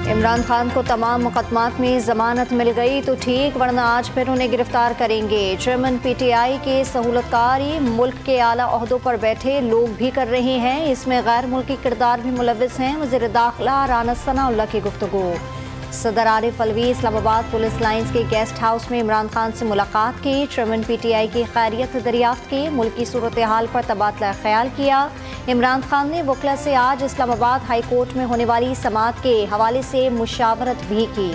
इमरान खान को तमाम मुकदमात में जमानत मिल गई तो ठीक, वरना आज फिर उन्हें गिरफ्तार करेंगे। चेयरमैन पीटीआई के सहूलतकारी मुल्क के आला ओहदों पर बैठे लोग भी कर रहे हैं, इसमें गैर मुल्की किरदार भी मुलव्विस हैं। वज़ीर दाखिला राना सनाउल्लाह की गुफ्तगू। सदर आरिफ अलवी इस्लामाबाद पुलिस लाइंस के गेस्ट हाउस में इमरान खान से मुलाकात की। चेयरमैन पीटीआई की खैरियत दरियाफ्त की। मुल्की सूरत हाल पर तबादला ख्याल किया। इमरान खान ने वकला से आज इस्लामाबाद हाई कोर्ट में होने वाली समाअत के हवाले से मुशावरत भी की।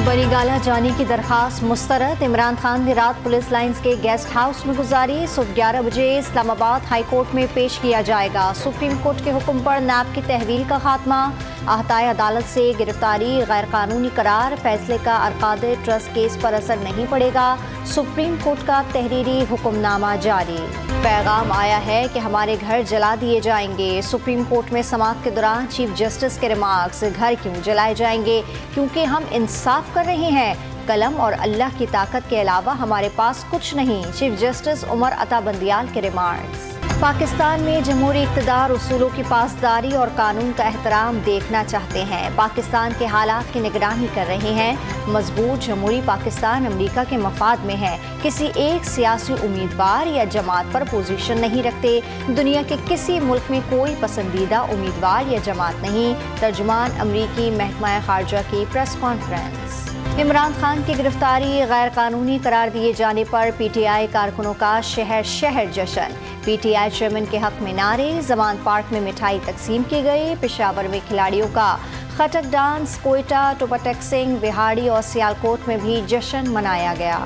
बरी गाला जाने की दरखास्त मुस्तरद। इमरान खान ने रात पुलिस लाइंस के गेस्ट हाउस में गुजारी। सुबह 11 बजे इस्लामाबाद हाई कोर्ट में पेश किया जाएगा। सुप्रीम कोर्ट के हुक्म पर नैब की तहवील का खात्मा। आहताए अदालत से गिरफ्तारी गैर कानूनी करार। फैसले का अरकाद ट्रस्ट केस पर असर नहीं पड़ेगा। सुप्रीम कोर्ट का तहरीरी हुक्मनामा जारी। पैगाम आया है कि हमारे घर जला दिए जाएंगे। सुप्रीम कोर्ट में समाअत के दौरान चीफ जस्टिस के रिमार्क्स। घर क्यों जलाए जाएंगे? क्योंकि हम इंसाफ कर रहे हैं। कलम और अल्लाह की ताकत के अलावा हमारे पास कुछ नहीं। चीफ जस्टिस उमर अता बंदियाल के रिमार्क्स। पाकिस्तान में जमहूरी इक़्तिदार उसूलों की पासदारी और कानून का एहतराम देखना चाहते हैं। पाकिस्तान के हालात की निगरानी कर रहे हैं। मजबूत जमहूरी पाकिस्तान अमरीका के मफाद में है। किसी एक सियासी उम्मीदवार या जमात पर पोजीशन नहीं रखते। दुनिया के किसी मुल्क में कोई पसंदीदा उम्मीदवार या जमात नहीं। तर्जुमान अमरीकी महकमा खारजा की प्रेस कॉन्फ्रेंस। इमरान खान की गिरफ्तारी गैर कानूनी करार दिए जाने पर पीटीआई कारकुनों का शहर शहर जश्न। पीटीआई चेयरमैन के हक में नारे। जमान पार्क में मिठाई तकसीम की गई। पेशावर में खिलाड़ियों का खटक डांस। कोयटा, टोपाटेक्सिंग, बिहाड़ी और सियालकोट में भी जश्न मनाया गया।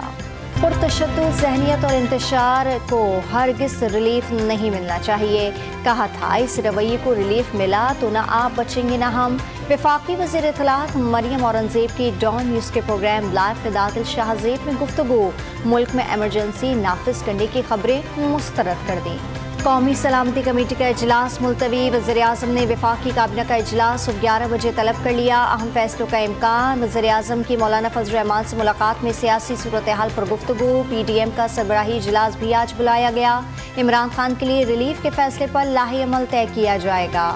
पुरतशद्दुद ज़हनियत और इंतशार को हरगिज़ रिलीफ नहीं मिलना चाहिए। कहा था इस रवैये को रिलीफ मिला तो न आप बचेंगे न हम। वफाकी वज़ीर इत्तलात मरियम औरंगज़ेब की डॉन न्यूज़ के प्रोग्राम लाइव क़िदात शाहज़ेब में गुफ्तगू। मुल्क में एमरजेंसी नाफिज करने की खबरें मुस्तरद कर दी। कौमी सलामती कमेटी का इजलास मुलतवी। वज़ीर-ए-आज़म ने वफाकी काबिना का इजलास सुबह 11 बजे तलब कर लिया। अहम फैसलों का इम्कान। वज़ीर-ए-आज़म की मौलाना फजल रहमान से मुलाकात में सियासी सूरत हाल पर गुफ्तगू। PDM का सरबराही इजलास भी आज बुलाया गया। इमरान खान के लिए रिलीफ के फैसले पर लाही अमल तय किया जाएगा।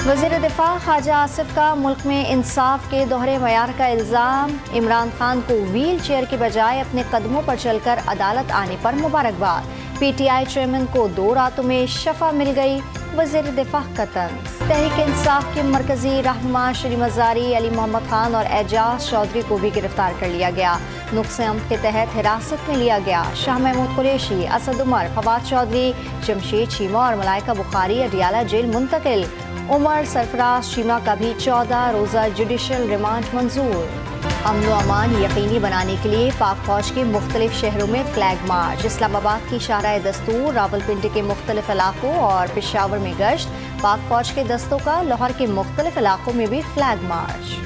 वज़ीर दिफा ख्वाजा आसिफ का मुल्क में इंसाफ के दोहरे मयार का इल्ज़ाम। इमरान खान को व्हील चेयर के बजाय अपने कदमों पर चलकर अदालत आने पर मुबारकबाद। पीटीआई चेयरमैन को 2 रातों में शफा मिल गई। वज़ीर दिफा का तंज। तहरीक इंसाफ के मरकजी रहनुमा श्री मज़ारी, अली मोहम्मद खान और एजाज चौधरी को भी गिरफ्तार कर लिया गया। नुक्से अमद के तहत हिरासत में लिया गया। शाह महमूद कुरैशी, असद उमर, फवाद चौधरी, जमशेद चीमा और मलाइका बुखारी अडियाला जेल मुंतकिल। उमर सरफराज चीमा का भी 14 रोज़ा जुडिशल रिमांड मंजूर। अमन व अमान यकीनी बनाने के लिए पाक फौज के मुख्तलिफ शहरों में फ्लैग मार्च। इस्लामाबाद की शाहराह दस्तूर, रावलपिंडी के मुख्तलिफ इलाकों और पेशावर में गश्त। पाक फौज के दस्तों का लाहौर के मुख्तलिफ इलाकों में भी फ्लैग मार्च।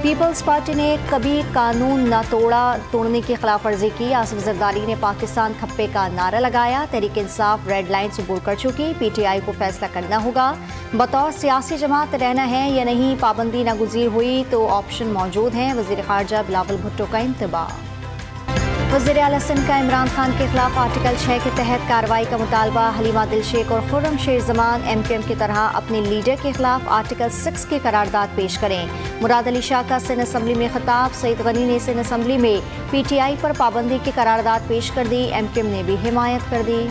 पीपल्स पार्टी ने कभी कानून न तोड़ने की खिलाफ वर्जी की। आसिफ जरदारी ने पाकिस्तान खप्पे का नारा लगाया। तहरीक इंसाफ रेड लाइन अबूर कर चुकी। पीटीआई को फैसला करना होगा। बतौर सियासी जमात रहना है या नहीं, पाबंदी नागुज़ीर हुई तो ऑप्शन मौजूद हैं। वज़ीर ख़ारजा बिलावल भुट्टो का इंतबाह। वज़ीर आला सिंध का इमरान खान के खिलाफ आर्टिकल 6 के तहत कार्रवाई का मुतालबा। हलीमा दिलशेख और खुर्रम शेर जमान MQM की तरह अपने लीडर के खिलाफ आर्टिकल 6 की करारदाद पेश करें। मुराद अली शाह का सिंध असम्बली में खिताब। सईद गनी ने सिंध असम्बली में PTI पर पाबंदी की करारदाद पेश कर दी। MQM ने भी हिमायत कर दी।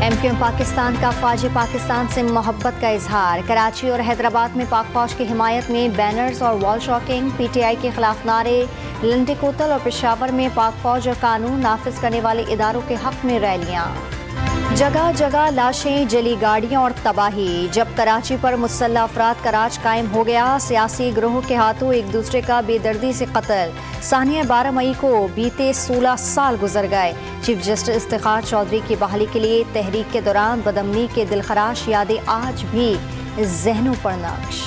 MQM पाकिस्तान का फ़ौज पाकिस्तान से मोहब्बत का इजहार। कराची और हैदराबाद में पाक फौज की हिमायत में बैनर्स और वॉल शॉकिंग। PTI के खिलाफ नारे। लंडे कोतल और पेशावर में पाक फौज और कानून नाफिज करने वाले इदारों के हक में रैलियाँ। जगह जगह लाशें, जली गाड़ियाँ और तबाही। जब कराची पर मुसल्लह अफराद का राज कायम हो गया। सियासी ग्रोह के हाथों एक दूसरे का बेदर्दी से कत्ल। सानिया 12 मई को बीते 16 साल गुजर गए। चीफ जस्टिस इफ्तिखार चौधरी की बहाली के लिए तहरीक के दौरान बदअमनी के दिलखराश यादें आज भी जहनों पर नक्श।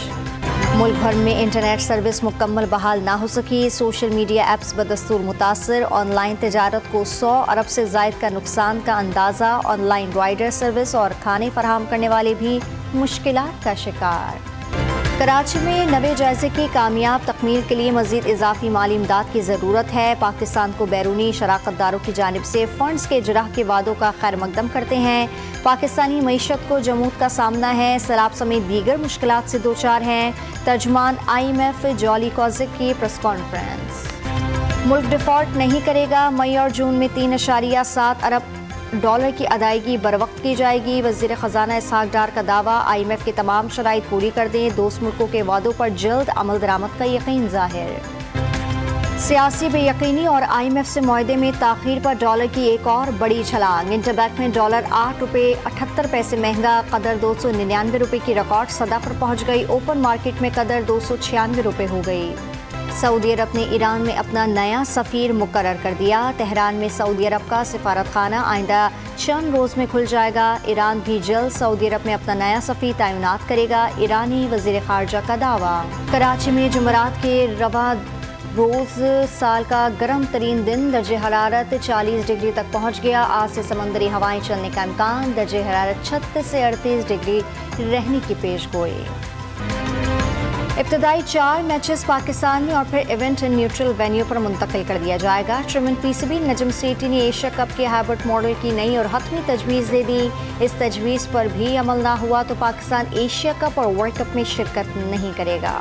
मुल्क भर में इंटरनेट सर्विस मुकम्मल बहाल ना हो सकी। सोशल मीडिया एप्स बदस्तूर मुतासर। ऑनलाइन तजारत को 100 अरब से ज़ायद का नुकसान का अंदाज़ा। ऑनलाइन राइडर सर्विस और खाने फराहम करने वाले भी मुश्किलात का शिकार। कराची में नवे जायजे की कामयाब तकमील के लिए मजीद इजाफी माली इमदाद की ज़रूरत है। पाकिस्तान को बैरूनी शराकतदारों की जानिब से फंड्स के इजराह के वादों का खैर मकदम करते हैं। पाकिस्तानी मईशत को जमूद का सामना है, सैलाब समेत दीगर मुश्किलात से दो चार हैं। तर्जमान IMF जॉली कॉजिक की प्रेस कॉन्फ्रेंस। मुल्क डिफॉल्ट नहीं करेगा, मई और जून में 3.7 अरब डॉलर की अदायगी बरवक्त की जाएगी। वज़ीर ख़जाना इसहाक डार का दावा, IMF की तमाम शराइत पूरी कर दें, दोस्त मुल्कों के वादों पर जल्द अमल दरामद का यकीन ज़ाहिर। सियासी बेयकीनी और IMF से मुआहदे में ताख़ीर पर डॉलर की एक और बड़ी छलांग। इंटरबैंक में डॉलर $8.78 महंगा, कदर $299 की रिकॉर्ड सतह पर पहुँच गई। ओपन मार्केट में कदर $296 हो गई। सऊदी अरब ने ईरान में अपना नया सफ़ीर मुकर्रर कर दिया। तेहरान में सऊदी अरब का सिफारत खाना आइंदा चंद रोज़ में खुल जाएगा। ईरान भी जल्द सऊदी अरब में अपना नया सफ़ीर तैनात करेगा, ईरानी वज़ीर ख़ारजा का दावा। कराची में जुमेरात के रवा रोज़ साल का गर्म तरीन दिन, दर्जे हरारत 40 डिग्री तक पहुँच गया। आज से समंदरी हवाएं चलने का इम्कान, दर्जे हरारत 36 से 38 डिग्री रहने की पेशगोई। इब्तदाई 4 मैचेस पाकिस्तान में और फिर इवेंट न्यूट्रल वेन्यू पर मुंतकिल कर दिया जाएगा। चेयरमैन PCB नजम सेठी ने एशिया कप के हाइब्रिड मॉडल की नई और हतमी तजवीज़ दे दी। इस तजवीज़ पर भी अमल ना हुआ तो पाकिस्तान एशिया कप और वर्ल्ड कप में शिरकत नहीं करेगा।